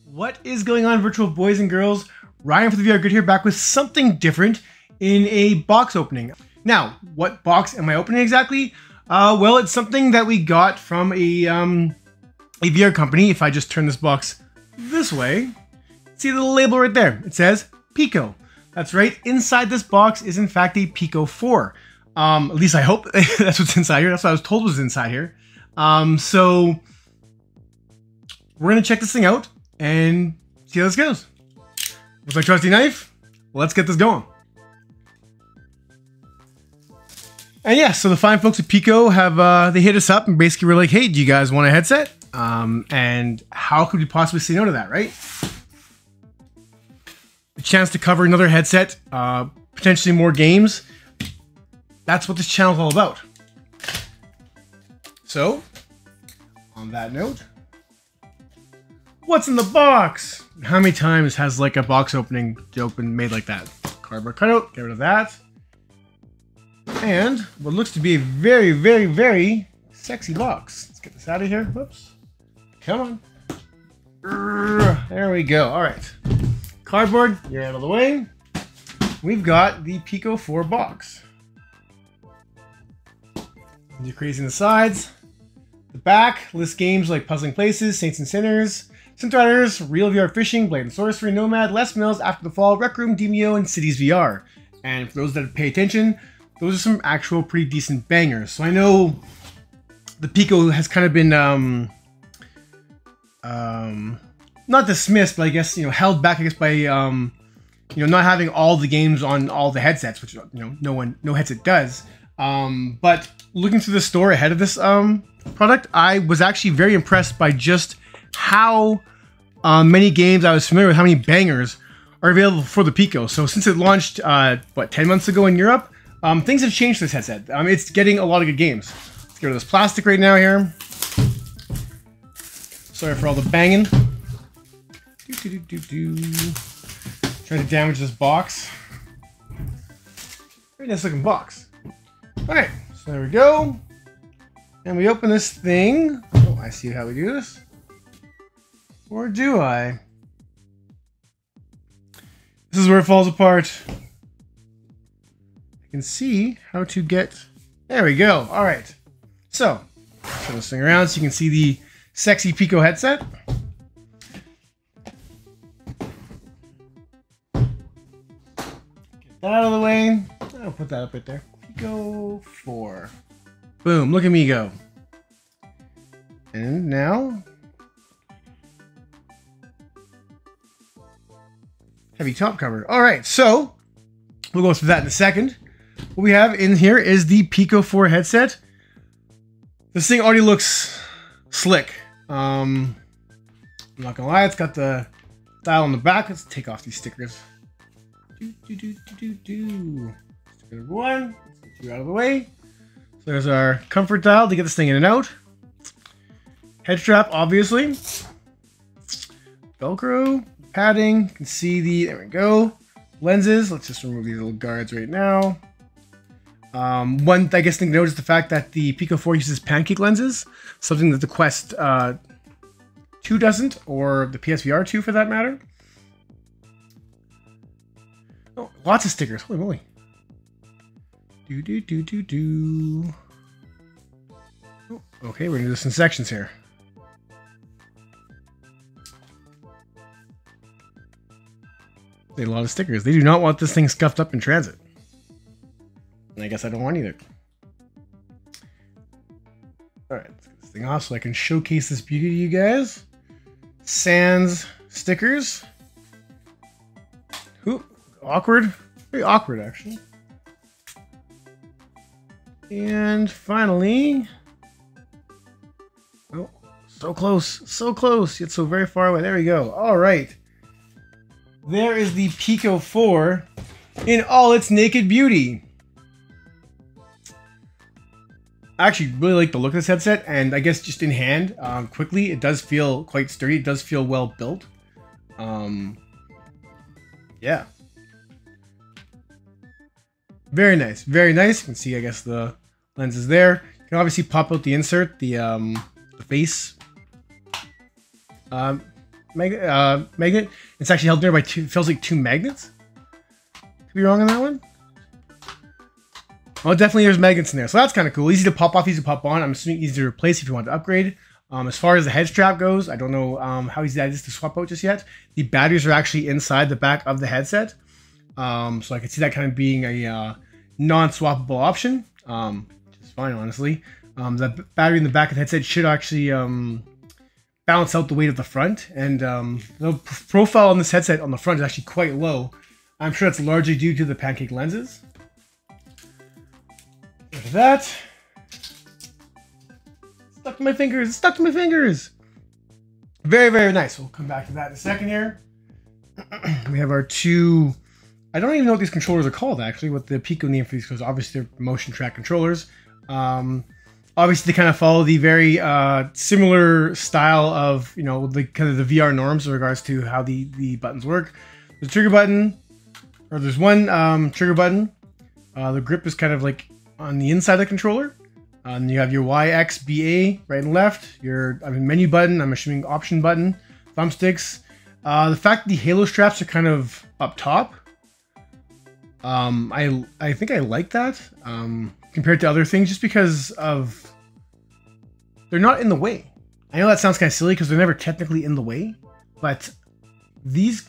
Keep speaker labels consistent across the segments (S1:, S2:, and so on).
S1: What is going on, virtual boys and girls? Ryan for the VR Good here, back with something different in a box opening. Now, what box am I opening exactly? Well, it's something that we got from a VR company. If I just turn this box this way, see the little label right there. It says Pico. That's right. Inside this box is in fact a Pico 4. At least I hope that's what's inside here. That's what I was told was inside here. So we're gonna check this thing out and see how this goes. With my trusty knife, let's get this going. And yeah, so the fine folks at Pico have they hit us up and basically were like, hey, do you guys want a headset? And how could we possibly say no to that, right? A chance to cover another headset, potentially more games. That's what this channel is all about. So, on that note, what's in the box? How many times has like a box opening joke been made like that? Cardboard cutout, get rid of that. And what looks to be a very, very, very sexy box. Let's get this out of here. Whoops. Come on. There we go. All right. Cardboard, you're out of the way. We've got the Pico 4 box. Decreasing the sides. The back lists games like Puzzling Places, Saints and Sinners, Synth Riders, Real VR Fishing, Blade and Sorcery, Nomad, Les Mills, After the Fall, Rec Room, Demio, and Cities VR. And for those that pay attention, those are some actual pretty decent bangers. So I know the Pico has kind of been not dismissed, but I guess, you know, held back, I guess, by you know, not having all the games on all the headsets, which, you know, no headset does. But looking through the store ahead of this product, I was actually very impressed by just how many games I was familiar with, how many bangers are available for the Pico. So since it launched, what, 10 months ago in Europe, things have changed for this headset. It's getting a lot of good games. Let's get rid of this plastic right now here. Sorry for all the banging. Trying to damage this box. Very nice looking box. Alright, so there we go. And we open this thing. Oh, I see how we do this. Or do I? This is where it falls apart. I can see how to get... There we go. Alright. So, turn this thing around so you can see the sexy Pico headset. Get that out of the way. I'll put that up right there. Pico 4. Boom, look at me go. And now, heavy top cover. All right, so we'll go through that in a second. What we have in here is the Pico 4 headset. This thing already looks slick. I'm not gonna lie, it's got the dial on the back. Let's take off these stickers. Sticker number 1. Let's get you out of the way. So there's our comfort dial to get this thing in and out. Head strap, obviously. Velcro, padding. You can see the, there we go. Lenses. Let's just remove these little guards right now. One, I guess, thing to note is the fact that the Pico 4 uses pancake lenses, something that the Quest 2 doesn't, or the PSVR 2 for that matter. Oh, lots of stickers. Holy moly. Oh, okay, we're gonna do this in sections here. A lot of stickers. They do not want this thing scuffed up in transit. And I guess I don't want either. Alright, let's get this thing off so I can showcase this beauty to you guys. Sans stickers. Ooh, awkward. Very awkward, actually. And finally... Oh, so close, yet so very far away. There we go. Alright. There is the Pico 4 in all its naked beauty. I actually really like the look of this headset, and I guess just in hand, quickly, it does feel quite sturdy. It does feel well built. Yeah. Very nice, very nice. You can see, I guess, the lenses there. You can obviously pop out the insert, the face magnet. It's actually held there by two, feels like two magnets. Could be wrong on that one. Oh, definitely there's magnets in there. So that's kind of cool. Easy to pop off, easy to pop on. I'm assuming easy to replace if you want to upgrade. As far as the head strap goes, I don't know how easy that is to swap out just yet. The batteries are actually inside the back of the headset. So I could see that kind of being a non-swappable option. Which is fine, honestly. The battery in the back of the headset should actually balance out the weight of the front. And the profile on this headset on the front is actually quite low. I'm sure that's largely due to the pancake lenses. Look at that. Stuck to my fingers. Stuck to my fingers. Very, very nice. We'll come back to that in a second here. We have our two... I don't even know what these controllers are called, actually, what the Pico name for these, because obviously they're motion track controllers. Obviously, they kind of follow the very similar style of, you know, the kind of the VR norms in regards to how the buttons work. The trigger button, or there's one trigger button. The grip is kind of like on the inside of the controller. You have your Y, X, B, A, right and left. Your menu button, I'm assuming option button, thumbsticks. The fact that the halo straps are kind of up top. I think I like that compared to other things, just because of they're not in the way. I know that sounds kind of silly because they're never technically in the way, but these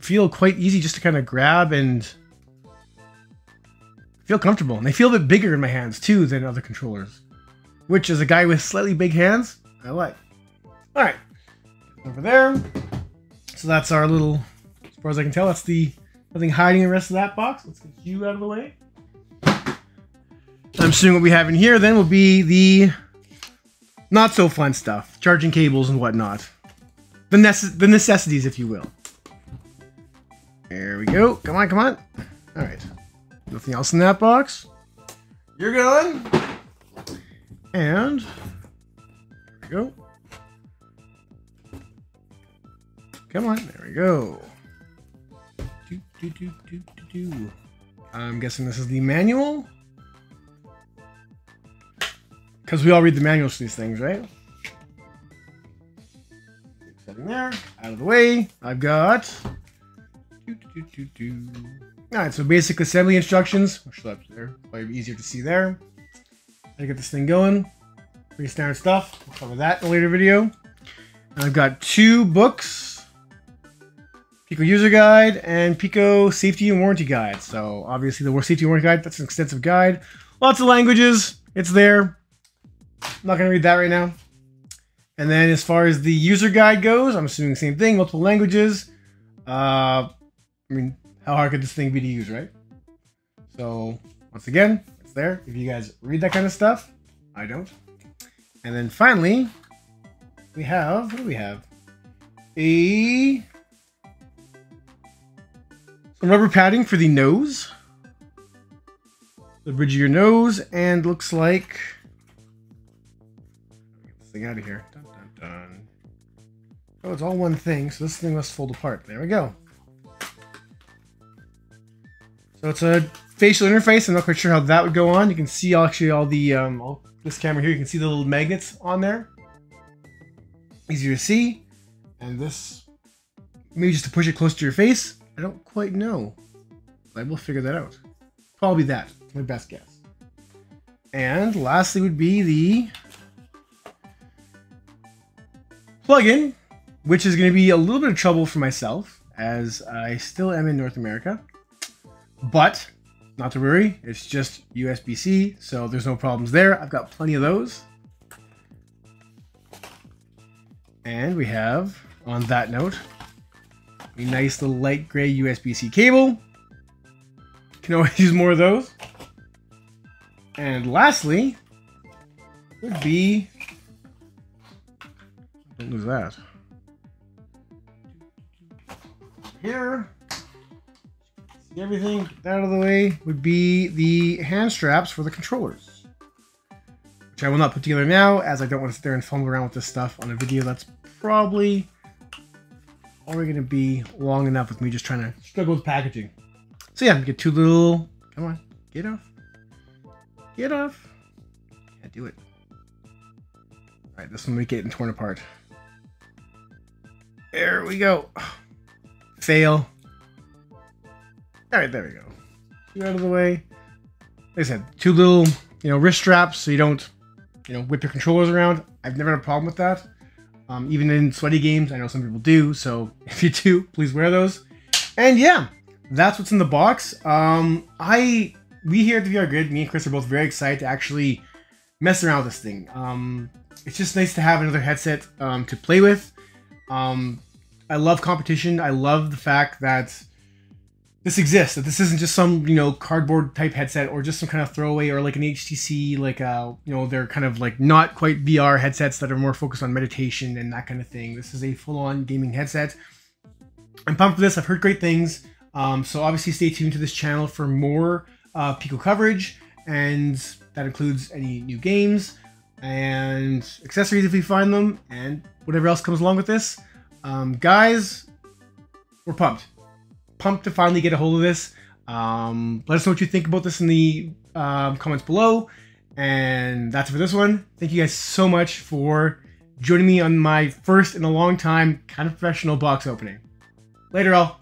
S1: feel quite easy just to kind of grab and feel comfortable. And they feel a bit bigger in my hands too than other controllers, which as a guy with slightly big hands, I like. All right, over there. So that's our little, as far as I can tell, that's the nothing hiding the rest of that box. Let's get you out of the way. I'm assuming what we have in here then will be the not so fun stuff, charging cables and whatnot. The necessities, if you will. There we go. Come on, come on. All right. Nothing else in that box. You're going. And there we go. Come on. There we go. I'm guessing this is the manual. Because we all read the manuals for these things, right? Setting there. Out of the way. I've got... Alright, so basic assembly instructions. I'll show up there. Probably easier to see there. How to get this thing going. Pretty standard stuff. We'll cover that in a later video. And I've got two books. Pico User Guide and Pico Safety and Warranty Guide. So obviously the Safety and Warranty Guide, that's an extensive guide. Lots of languages. It's there. I'm not going to read that right now. And then as far as the user guide goes, I'm assuming the same thing. Multiple languages. I mean, how hard could this thing be to use, right? So once again, it's there. If you guys read that kind of stuff, I don't. And then finally, we have, what do we have? Some rubber padding for the nose. The bridge of your nose, and looks like... Get this thing out of here. Dun, dun, dun. Oh, it's all one thing, so this thing must fold apart. There we go. So it's a facial interface. I'm not quite sure how that would go on. You can see actually all the, this camera here, you can see the little magnets on there. Easier to see. And this, maybe just to push it close to your face. I don't quite know. I will figure that out. Probably that. My best guess. And lastly would be the plugin, which is going to be a little bit of trouble for myself, as I still am in North America. But not to worry, it's just USB-C, so there's no problems there. I've got plenty of those. And we have, on that note, a nice little light gray USB-C cable. Can always use more of those. And lastly, would be... Don't lose that. Here... Everything out of the way would be the hand straps for the controllers, which I will not put together now, as I don't want to sit there and fumble around with this stuff on a video that's probably already going to be long enough with me just trying to struggle with packaging. So yeah, get two little, come on, get off, Can't do it. All right, this one might get torn apart. There we go. Fail. All right, there we go. Get out of the way. Like I said, 2 little, wrist straps so you don't, whip your controllers around. I've never had a problem with that. Even in sweaty games, I know some people do. So if you do, please wear those. And yeah, that's what's in the box. We here at the VR Grid, me and Chris are both very excited to actually mess around with this thing. It's just nice to have another headset to play with. I love competition. I love the fact that this exists, that this isn't just some, cardboard type headset or just some kind of throwaway or like an HTC, like, they're kind of like not quite VR headsets that are more focused on meditation and that kind of thing. This is a full-on gaming headset. I'm pumped for this. I've heard great things. So obviously stay tuned to this channel for more Pico coverage, and that includes any new games and accessories if we find them, and whatever else comes along with this. Guys, we're pumped. Pumped to finally get a hold of this. Let us know what you think about this in the comments below. And that's it for this one. Thank you guys so much for joining me on my first in a long time kind of professional box opening. Later all.